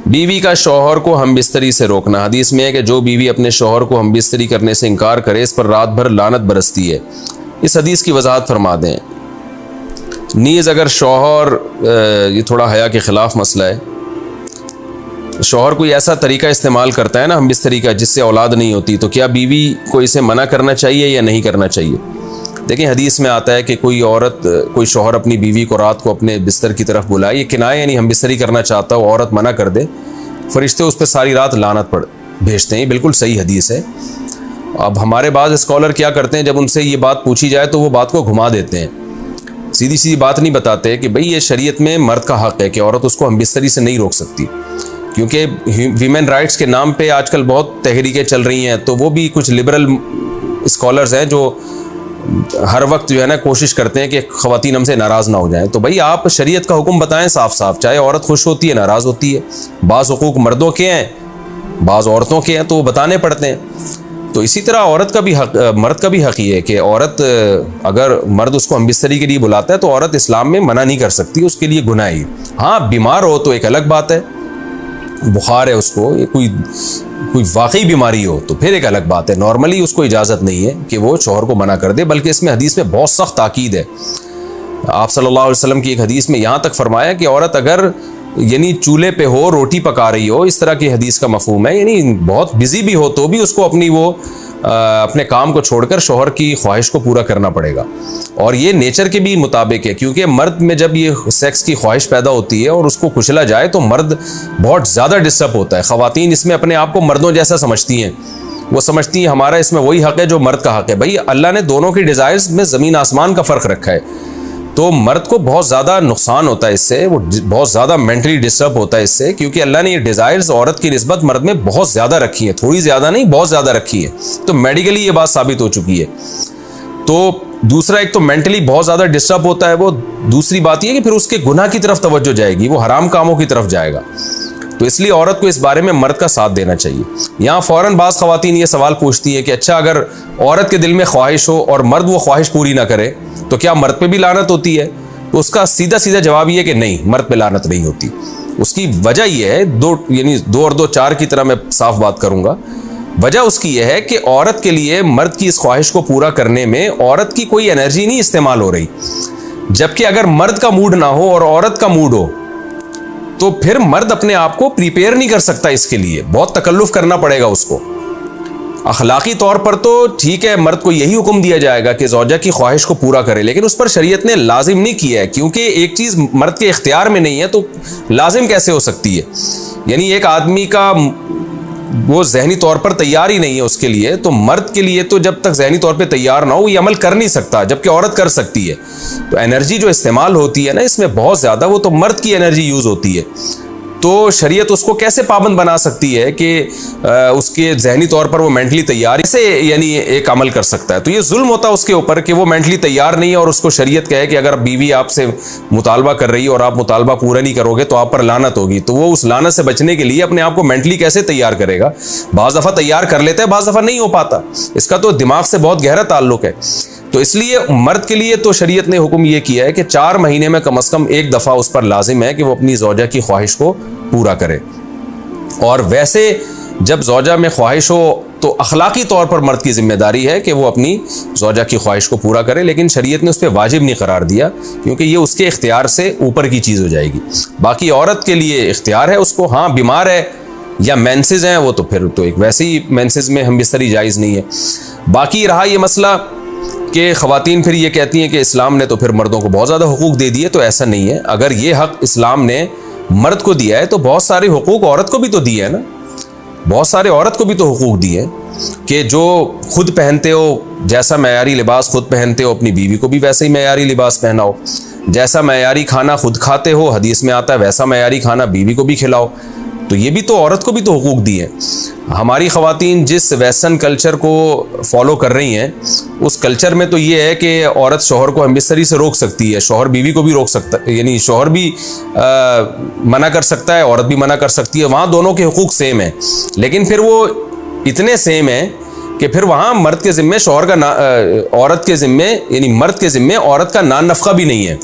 बीवी का शौहर को हम बिस्तरी से रोकना। हदीस में है कि जो बीवी अपने शौहर को हम बिस्तरी करने से इनकार करे इस पर रात भर लानत बरसती है। इस हदीस की वजाहत फरमा दें। नीज़ अगर शौहर, ये थोड़ा हया के ख़िलाफ़ मसला है, शौहर कोई ऐसा तरीका इस्तेमाल करता है ना हम बिस्तरी का जिससे औलाद नहीं होती, तो क्या बीवी को इसे मना करना चाहिए या नहीं करना चाहिए? देखिए हदीस में आता है कि कोई औरत, कोई शौहर अपनी बीवी को रात को अपने बिस्तर की तरफ बुलाए, ये किनाया यानी हम बिस्तरी करना चाहता हो, औरत मना कर दे, फरिश्ते उस पर सारी रात लानत भेजते हैं। बिल्कुल सही हदीस है। अब हमारे बाज़ स्कॉलर क्या करते हैं, जब उनसे ये बात पूछी जाए तो वो बात को घुमा देते हैं, सीधी सीधी बात नहीं बताते कि भाई ये शरीयत में मर्द का हक़ है कि औरत उसको हम बिस्तरी से नहीं रोक सकती, क्योंकि वीमेन राइट्स के नाम पे आजकल बहुत तहरीकें चल रही हैं। तो वो भी कुछ लिबरल स्कॉलर्स हैं जो हर वक्त जो है ना कोशिश करते हैं कि ख़वातीन हमसे नाराज़ ना हो जाएं। तो भाई आप शरीयत का हुक्म बताएं साफ साफ, चाहे औरत खुश होती है नाराज़ होती है, बाज़ हुकूक मर्दों के हैं बाज़ औरतों के हैं, तो वो बताने पड़ते हैं। तो इसी तरह औरत का भी हक, मर्द का भी हक़ ये है कि औरत, अगर मर्द उसको हम बिस्तरी के लिए बुलाता है तो औरत इस्लाम में मना नहीं कर सकती, उसके लिए गुनाह है। हाँ बीमार हो तो एक अलग बात है, बुखार है उसको, ये कोई वाकई बीमारी हो तो फिर एक अलग बात है। नॉर्मली उसको इजाज़त नहीं है कि वो शौहर को मना कर दे, बल्कि इसमें हदीस में बहुत सख्त ताकीद है। आप सल्लल्लाहु अलैहि वसल्लम की एक हदीस में यहाँ तक फरमाया कि औरत अगर यानी चूल्हे पे हो, रोटी पका रही हो, इस तरह की हदीस का मफहूम है, यानी बहुत बिजी भी हो तो भी उसको अपने काम को छोड़कर शौहर की ख्वाहिश को पूरा करना पड़ेगा। और ये नेचर के भी मुताबिक है, क्योंकि मर्द में जब ये सेक्स की ख्वाहिश पैदा होती है और उसको कुचला जाए तो मर्द बहुत ज़्यादा डिस्टर्ब होता है। ख़वातीन इसमें अपने आप को मर्दों जैसा समझती हैं, वो समझती हैं हमारा इसमें वही हक़ है जो मर्द का हक़ है। भाई अल्लाह ने दोनों की डिज़ायर्स में ज़मीन आसमान का फ़र्क रखा है, तो मर्द को बहुत ज़्यादा नुकसान होता है इससे, वो बहुत ज़्यादा मेंटली डिस्टर्ब होता है इससे, क्योंकि अल्लाह ने ये डिज़ायर्स औरत की निस्बत मर्द में बहुत ज़्यादा रखी है, थोड़ी ज़्यादा नहीं बहुत ज़्यादा रखी है। तो मेडिकली ये बात साबित हो चुकी है। तो दूसरा, एक तो मेंटली बहुत ज़्यादा डिस्टर्ब होता है वो, दूसरी बात ये कि फिर उसके गुनाह की तरफ तवज्जो जाएगी, वो हराम कामों की तरफ जाएगा। तो इसलिए औरत को इस बारे में मर्द का साथ देना चाहिए। यहाँ फ़ौरन बाज़ ख़वातीन ये सवाल पूछती हैं कि अच्छा अगर औरत के दिल में ख्वाहिश हो और मर्द वो ख्वाहिश पूरी ना करे तो क्या मर्द पे भी लानत होती है? तो उसका सीधा सीधा जवाब ये कि नहीं, मर्द पे लानत नहीं होती। उसकी वजह यह है, दो और दो चार की तरह मैं साफ बात करूँगा। वजह उसकी यह है कि औरत के लिए मर्द की इस ख्वाहिश को पूरा करने में औरत की कोई एनर्जी नहीं इस्तेमाल हो रही, जबकि अगर मर्द का मूड ना हो और औरत का मूड हो तो फिर मर्द अपने आप को प्रिपेयर नहीं कर सकता, इसके लिए बहुत तकल्लुफ़ करना पड़ेगा उसको। अखलाकी तौर पर तो ठीक है, मर्द को यही हुक्म दिया जाएगा कि ज़ौजा की ख्वाहिश को पूरा करे, लेकिन उस पर शरीयत ने लाजिम नहीं किया है, क्योंकि एक चीज़ मर्द के इख्तियार में नहीं है तो लाजिम कैसे हो सकती है? यानी एक आदमी का वो जहनी तौर पर तैयार ही नहीं है उसके लिए, तो मर्द के लिए तो जब तक जहनी तौर पे तैयार ना हो ये अमल कर नहीं सकता, जबकि औरत कर सकती है। तो एनर्जी जो इस्तेमाल होती है ना इसमें बहुत ज़्यादा, वो तो मर्द की एनर्जी यूज़ होती है। तो शरीयत उसको कैसे पाबंद बना सकती है कि उसके जहनी तौर पर वो मेंटली तैयार से यानी एक अमल कर सकता है? तो ये जुल्म होता है उसके ऊपर कि वो मेंटली तैयार नहीं है और उसको शरीयत कहे कि अगर बीवी आपसे मुतालबा कर रही है और आप मुतालबा पूरा नहीं करोगे तो आप पर लानत होगी। तो वो उस लानत से बचने के लिए अपने आप को मेंटली कैसे तैयार करेगा? बाज़ दफ़ा तैयार कर लेता है, बाज़ दफ़ा नहीं हो पाता। इसका तो दिमाग से बहुत गहरा ताल्लुक है। तो इसलिए मर्द के लिए तो शरीयत ने हुक्म यह किया है कि 4 महीने में कम से कम एक दफ़ा उस पर लाजिम है कि वो अपनी ज़ौजा की ख्वाहिश को पूरा करे। और वैसे जब ज़ौजा में ख्वाहिश हो तो अखलाकी तौर पर मर्द की जिम्मेदारी है कि वो अपनी ज़ौजा की ख्वाहिश को पूरा करे, लेकिन शरीयत ने उस पर वाजिब नहीं करार दिया, क्योंकि ये उसके इख्तियार से ऊपर की चीज़ हो जाएगी। बाकी औरत के लिए इख्तियार है उसको, हाँ बीमार है या मेंसेस हैं वो तो फिर तो एक वैसे ही मेंसेस में हम बिस्तरी जायज़ नहीं है। बाकी रहा ये मसला कि ख़वातीन फिर ये कहती हैं कि इस्लाम ने तो फिर मर्दों को बहुत ज़्यादा हुकूक दे दिए, तो ऐसा नहीं है। अगर ये हक़ इस्लाम ने मर्द को दिया है तो बहुत सारे हुकूक औरत को भी तो दिए है ना, बहुत सारे औरत को भी तो हुकूक दिए कि जो खुद पहनते हो, जैसा मयारी लिबास खुद पहनते हो अपनी बीवी को भी वैसे ही मयारी लिबास पहनाओ, जैसा मयारी खाना खुद खाते हो हदीस में आता है वैसा मयारी खाना बीवी को भी खिलाओ। तो ये भी तो औरत को भी तो हुकूक दिए हैं। हमारी ख़वातीन जिस वेस्टर्न कल्चर को फॉलो कर रही हैं उस कल्चर में तो ये है कि औरत शौहर को हमबिस्तरी से रोक सकती है, शौहर बीवी को भी रोक सकता है, यानी शौहर भी मना कर सकता है, औरत भी मना कर सकती है। वहाँ दोनों के हुकूक सेम है, लेकिन फिर वो इतने सेम है कि फिर वहाँ मर्द के ज़िम्मे शौहर का औरत के ज़िम्मे यानी मर्द के ज़िम्मे औरत का नान नफ़क़ा भी नहीं है।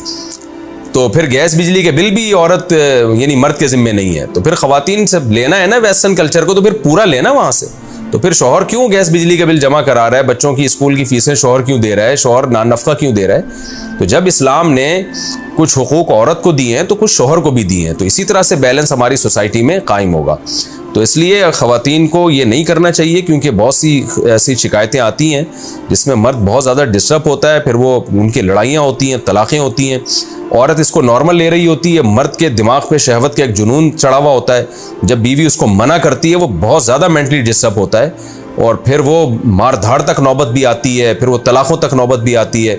तो फिर गैस बिजली के बिल भी औरत यानी मर्द के जिम्मे नहीं है। तो फिर ख़वातीन से लेना है ना वेस्टर्न कल्चर को, तो फिर पूरा लेना वहाँ से। तो फिर शौहर क्यों गैस बिजली का बिल जमा करा रहा है, बच्चों की स्कूल की फीसें शौहर क्यों दे रहा है, शौहर नानफ़ा क्यों दे रहा है? तो जब इस्लाम ने कुछ हुकूक औरत को दिए हैं तो कुछ शौहर को भी दिए हैं, तो इसी तरह से बैलेंस हमारी सोसाइटी में कायम होगा। तो इसलिए ख़वातीन को ये नहीं करना चाहिए, क्योंकि बहुत सी ऐसी शिकायतें आती हैं जिसमें मर्द बहुत ज़्यादा डिस्टर्ब होता है, फिर वो उनकी लड़ाइयाँ होती हैं, तलाक़ें होती हैं। औरत इसको नॉर्मल ले रही होती है, मर्द के दिमाग पे शहवत का एक जुनून चढ़ा हुआ होता है। जब बीवी उसको मना करती है वो बहुत ज़्यादा मेंटली डिस्टर्ब होता है, और फिर वो मार धाड़ तक नौबत भी आती है, फिर वो तलाक़ों तक नौबत भी आती है।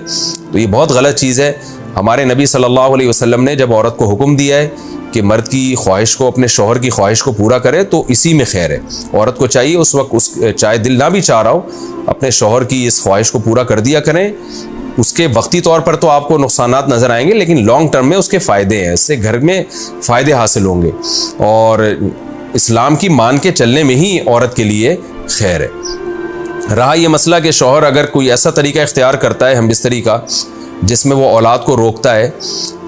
तो ये बहुत गलत चीज़ है। हमारे नबी सल्लल्लाहु अलैहि वसल्लम ने जब औरत को हुक्म दिया है कि मर्द की ख्वाहिश को, अपने शौहर की ख्वाहिश को पूरा करे, तो इसी में खैर है। औरत को चाहिए उस वक्त चाहे दिल ना भी चाह रहा हो, अपने शौहर की इस ख्वाहिश को पूरा कर दिया करें। उसके वक्ती तौर पर तो आपको नुकसानात नज़र आएंगे, लेकिन लॉन्ग टर्म में उसके फ़ायदे हैं, इससे घर में फ़ायदे हासिल होंगे, और इस्लाम की मान के चलने में ही औरत के लिए खैर है। रहा ये मसला कि शौहर अगर कोई ऐसा तरीका इख्तियार करता है हमबिस्तरी का जिसमें वो औलाद को रोकता है,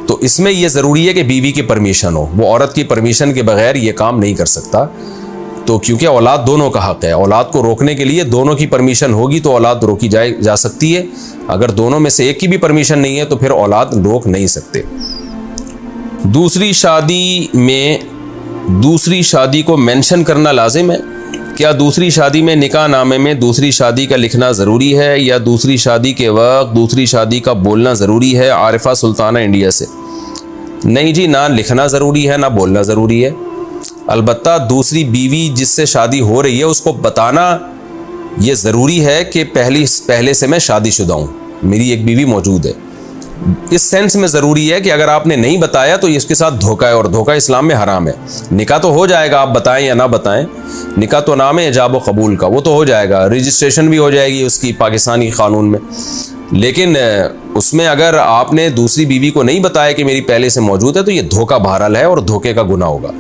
तो इसमें यह ज़रूरी है कि बीवी की परमिशन हो। वो औरत की परमिशन के बगैर ये काम नहीं कर सकता। तो क्योंकि औलाद दोनों का हक़ है, औलाद को रोकने के लिए दोनों की परमिशन होगी तो औलाद रोकी जा सकती है। अगर दोनों में से एक की भी परमिशन नहीं है तो फिर औलाद रोक नहीं सकते। दूसरी शादी को मेंशन करना लाजिम है। क्या दूसरी शादी में निकाह नामे में दूसरी शादी का लिखना ज़रूरी है, या दूसरी शादी के वक्त दूसरी शादी का बोलना ज़रूरी है? आरिफा सुल्ताना इंडिया से। नहीं जी, ना लिखना ज़रूरी है ना बोलना ज़रूरी है। अलबत्ता दूसरी बीवी जिससे शादी हो रही है उसको बताना ये ज़रूरी है कि पहले से मैं शादीशुदा हूँ, मेरी एक बीवी मौजूद है। इस सेंस में ज़रूरी है कि अगर आपने नहीं बताया तो इसके साथ धोखा है, और धोखा इस्लाम में हराम है। निकाह तो हो जाएगा, आप बताएं या ना बताएं, निकाह तो नाम है इजाब व कबूल का, वो तो हो जाएगा, रजिस्ट्रेशन भी हो जाएगी उसकी पाकिस्तानी क़ानून में। लेकिन उसमें अगर आपने दूसरी बीवी को नहीं बताया कि मेरी पहले से मौजूद है, तो ये धोखा बहरहाल है और धोखे का गुनाह होगा।